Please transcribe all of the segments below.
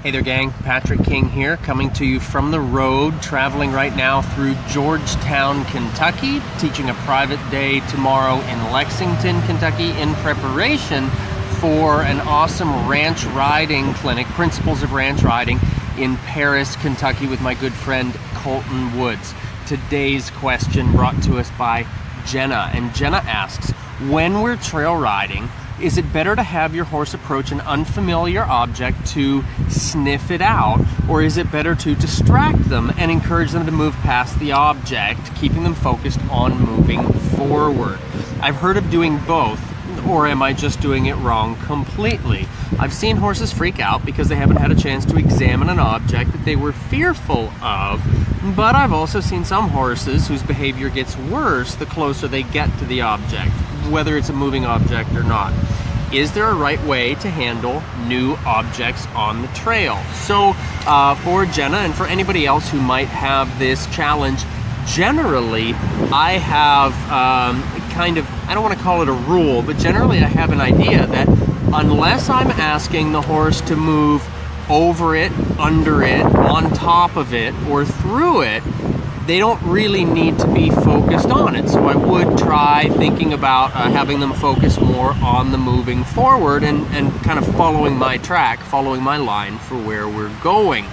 Hey there gang, Patrick King here, coming to you from the road, traveling right now through Georgetown, Kentucky, teaching a private day tomorrow in Lexington, Kentucky, in preparation for an awesome ranch riding clinic, Principles of Ranch Riding, in Paris, Kentucky, with my good friend Colton Woods. Today's question brought to us by Jenna, and Jenna asks, when we're trail riding, is it better to have your horse approach an unfamiliar object to sniff it out, or is it better to distract them and encourage them to move past the object, keeping them focused on moving forward? I've heard of doing both, or am I just doing it wrong completely? I've seen horses freak out because they haven't had a chance to examine an object that they were fearful of, but I've also seen some horses whose behavior gets worse the closer they get to the object, whether it's a moving object or not. Is there a right way to handle new objects on the trail? So for Jenna and for anybody else who might have this challenge, generally I have I don't want to call it a rule, but generally I have an idea that unless I'm asking the horse to move over it, under it, on top of it, or through it, they don't really need to be focused on it. So I would try thinking about having them focus more on the moving forward and kind of following my track, following my line for where we're going.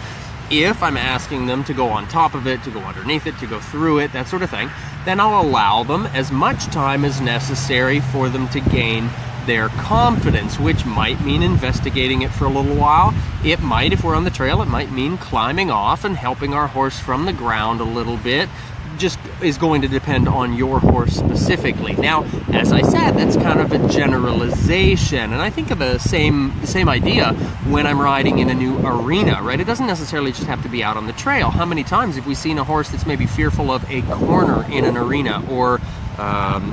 If I'm asking them to go on top of it, to go underneath it, to go through it, that sort of thing, then I'll allow them as much time as necessary for them to gain their confidence, which might mean investigating it for a little while. It might, if we're on the trail, it might mean climbing off and helping our horse from the ground a little bit. Just is going to depend on your horse specifically. Now, as I said, that's kind of a generalization, and I think of the same idea when I'm riding in a new arena, right? It doesn't necessarily just have to be out on the trail. How many times have we seen a horse that's maybe fearful of a corner in an arena, or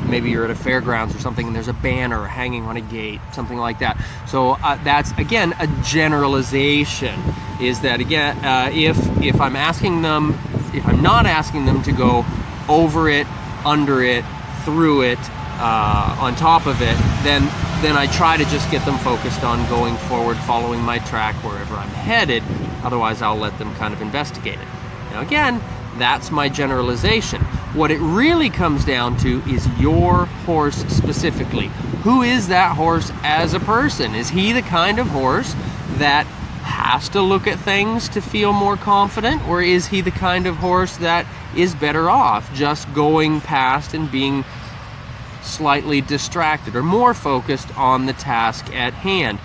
maybe you're at a fairgrounds or something and there's a banner hanging on a gate, something like that. So that's, again, a generalization, is that, again, if I'm asking them, if I'm not asking them to go over it, under it, through it, on top of it, then I try to just get them focused on going forward, following my track wherever I'm headed. Otherwise, I'll let them kind of investigate it. Now, again, that's my generalization. What it really comes down to is your horse specifically. Who is that horse as a person? Is he the kind of horse that has to look at things to feel more confident, or is he the kind of horse that is better off just going past and being slightly distracted or more focused on the task at hand?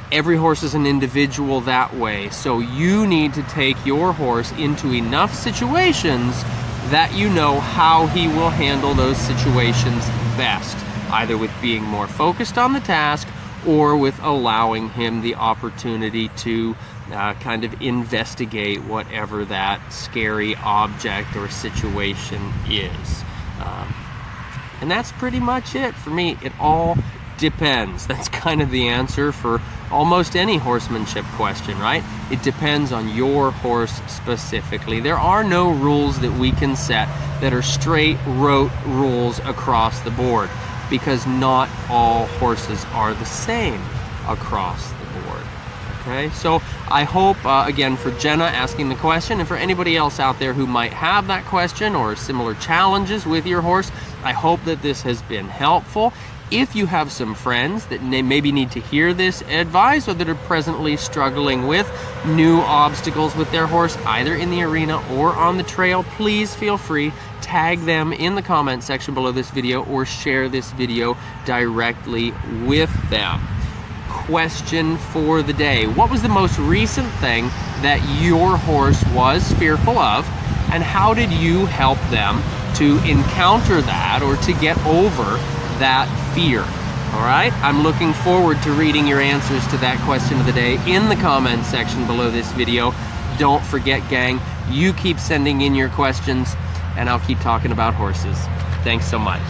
Every horse is an individual that way, so you need to take your horse into enough situations that you know how he will handle those situations best, either with being more focused on the task or with allowing him the opportunity to kind of investigate whatever that scary object or situation is. And that's pretty much it for me. It all depends. That's kind of the answer for almost any horsemanship question, right? It depends on your horse specifically. There are no rules that we can set that are straight rote rules across the board, because not all horses are the same across the board. Okay, so I hope, again, for Jenna asking the question, and for anybody else out there who might have that question or similar challenges with your horse, I hope that this has been helpful. If you have some friends that maybe need to hear this advice, or that are presently struggling with new obstacles with their horse, either in the arena or on the trail, please feel free, tag them in the comment section below this video, or share this video directly with them. Question for the day: what was the most recent thing that your horse was fearful of, and how did you help them to encounter that, or to get over that fear? All right, I'm looking forward to reading your answers to that question of the day in the comment section below this video. Don't forget, gang, you keep sending in your questions, and I'll keep talking about horses. Thanks so much.